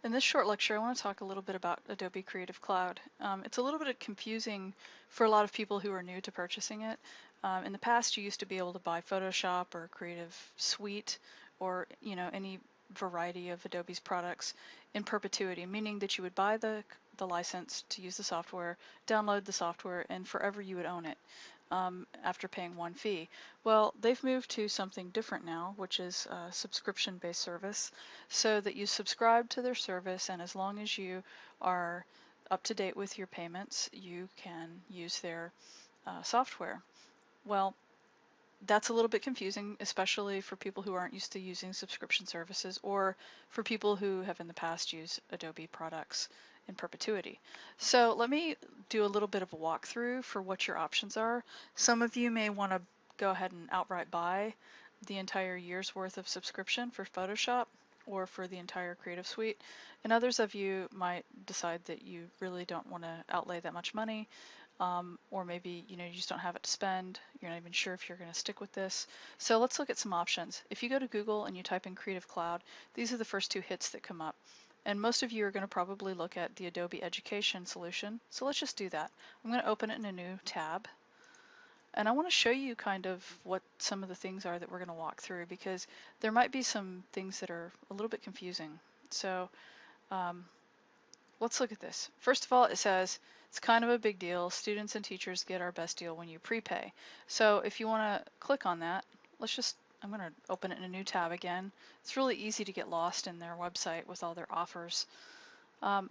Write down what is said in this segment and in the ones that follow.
In this short lecture, I want to talk a little bit about Adobe Creative Cloud. It's a little bit confusing for a lot of people who are new to purchasing it. In the past, you used to be able to buy Photoshop or Creative Suite or any variety of Adobe's products in perpetuity, meaning that you would buy the license to use the software, download the software, and forever you would own it after paying one fee. Well, they've moved to something different now, which is a subscription-based service, so that you subscribe to their service, and as long as you are up to date with your payments, you can use their software. Well, that's a little bit confusing, especially for people who aren't used to using subscription services or for people who have in the past used Adobe products in perpetuity. So let me do a little bit of a walkthrough for what your options are. Some of you may want to go ahead and outright buy the entire year's worth of subscription for Photoshop or for the entire Creative Suite, and others of you might decide that you really don't want to outlay that much money, or maybe you just don't have it to spend. You're not even sure if you're going to stick with this. So let's look at some options. If you go to Google and you type in Creative Cloud, these are the first two hits that come up. And most of you are going to probably look at the Adobe Education solution. So let's just do that. I'm going to open it in a new tab. And I want to show you kind of what some of the things are that we're going to walk through, because there might be some things that are a little bit confusing. So um, let's look at this. First of all, it says it's kind of a big deal. Students and teachers get our best deal when you prepay. So if you want to click on that, I'm going to open it in a new tab again. It's really easy to get lost in their website with all their offers.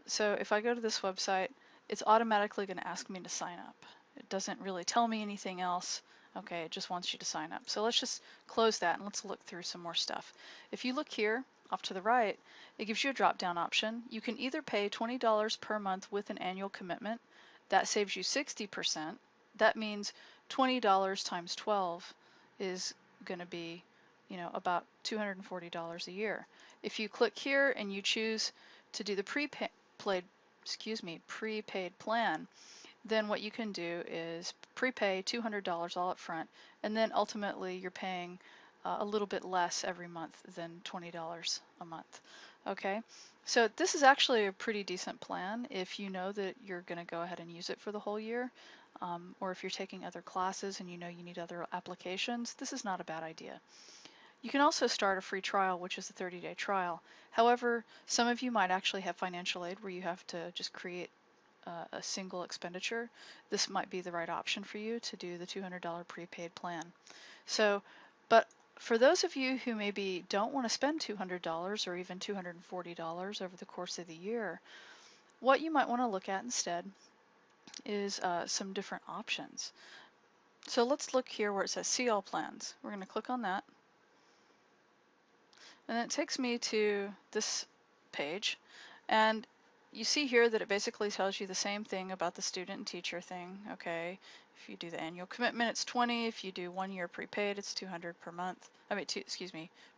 So if I go to this website, it's automatically going to ask me to sign up. It doesn't really tell me anything else. Okay, it just wants you to sign up. So let's just close that and let's look through some more stuff. If you look here off to the right, it gives you a drop-down option. You can either pay $20 per month with an annual commitment. That saves you 60%. That means $20 times 12 is going to be, about $240 a year. If you click here and you choose to do the prepaid plan, then what you can do is prepay $200 all up front, and then ultimately you're paying a little bit less every month than $20 a month. Okay, so this is actually a pretty decent plan if you know that you're going to go ahead and use it for the whole year, or if you're taking other classes and you know you need other applications. This is not a bad idea. You can also start a free trial, which is a 30-day trial. However, some of you might actually have financial aid where you have to just create a single expenditure. This might be the right option for you to do the $200 prepaid plan. So, but for those of you who maybe don't want to spend $200 or even $240 over the course of the year, what you might want to look at instead is some different options. So let's look here where it says See All Plans. We're going to click on that. And it takes me to this page. And you see here that it basically tells you the same thing about the student and teacher thing. Okay, if you do the annual commitment, it's 20. If you do 1 year prepaid, it's 200 per month.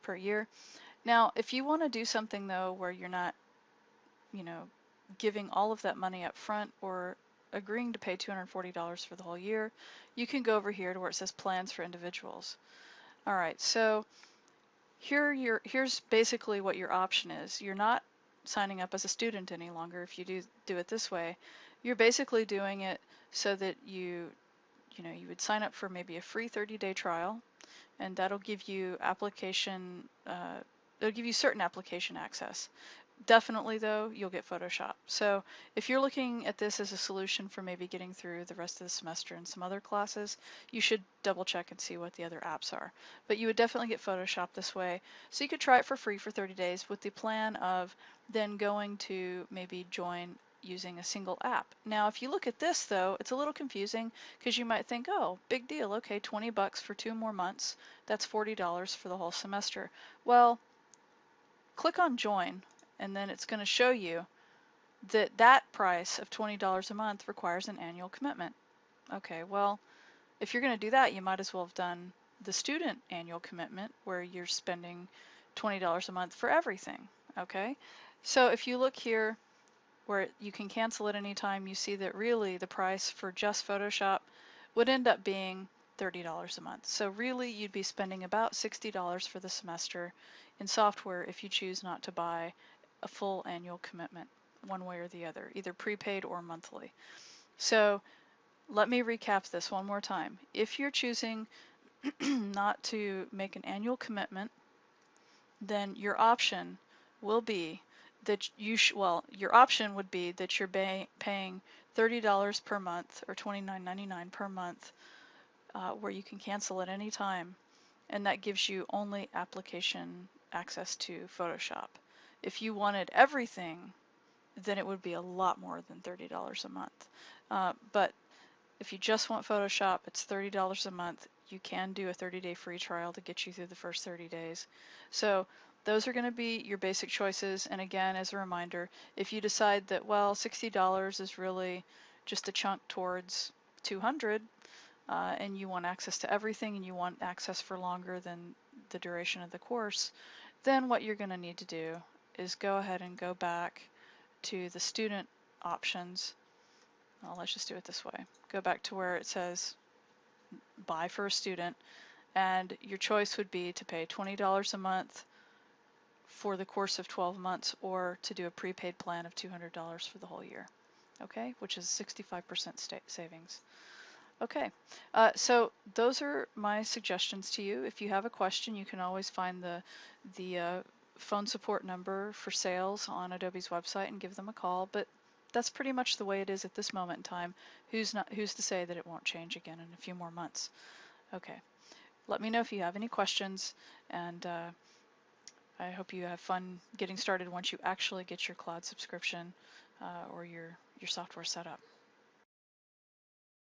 Per year. Now, if you want to do something though where you're not, giving all of that money up front or agreeing to pay $240 for the whole year, you can go over here to where it says Plans for Individuals. All right, so here's basically what your option is. You're not signing up as a student any longer if you do it this way. You're basically doing it so that you would sign up for maybe a free 30-day trial, and that'll give you it'll give you certain application access. Definitely though, you'll get Photoshop. So if you're looking at this as a solution for maybe getting through the rest of the semester and some other classes, you should double check and see what the other apps are. But you would definitely get Photoshop this way. So you could try it for free for 30 days with the plan of then going to maybe join using a single app. Now, if you look at this though, it's a little confusing because you might think, oh, big deal, okay, 20 bucks for 2 more months, that's $40 for the whole semester. Well, click on join, and then it's going to show you that that price of $20 a month requires an annual commitment. Okay, well, if you're going to do that, you might as well have done the student annual commitment where you're spending $20 a month for everything. Okay, so if you look here where you can cancel at any time, you see that really the price for just Photoshop would end up being $30 a month. So really you'd be spending about $60 for the semester in software if you choose not to buy a full annual commitment one way or the other, either prepaid or monthly. So let me recap this one more time. If you're choosing not to make an annual commitment, then your option will be that your option would be that you're paying $30 per month or $29.99 per month, where you can cancel at any time, and that gives you only application access to Photoshop. If you wanted everything, then it would be a lot more than $30 a month. But if you just want Photoshop, it's $30 a month. You can do a 30-day free trial to get you through the first 30 days. So those are going to be your basic choices. And again, as a reminder, if you decide that, well, $60 is really just a chunk towards 200, and you want access to everything and you want access for longer than the duration of the course, then what you're going to need to do is go ahead and go back to the student options. Well, let's just do it this way. Go back to where it says buy for a student, and your choice would be to pay $20 a month for the course of 12 months or to do a prepaid plan of $200 for the whole year, okay, which is 65% savings. Okay, so those are my suggestions to you. If you have a question, you can always find the phone support number for sales on Adobe's website and give them a call. But that's pretty much the way it is at this moment in time. Who's to say that it won't change again in a few more months? Okay, let me know if you have any questions, and I hope you have fun getting started once you actually get your cloud subscription or your software set up.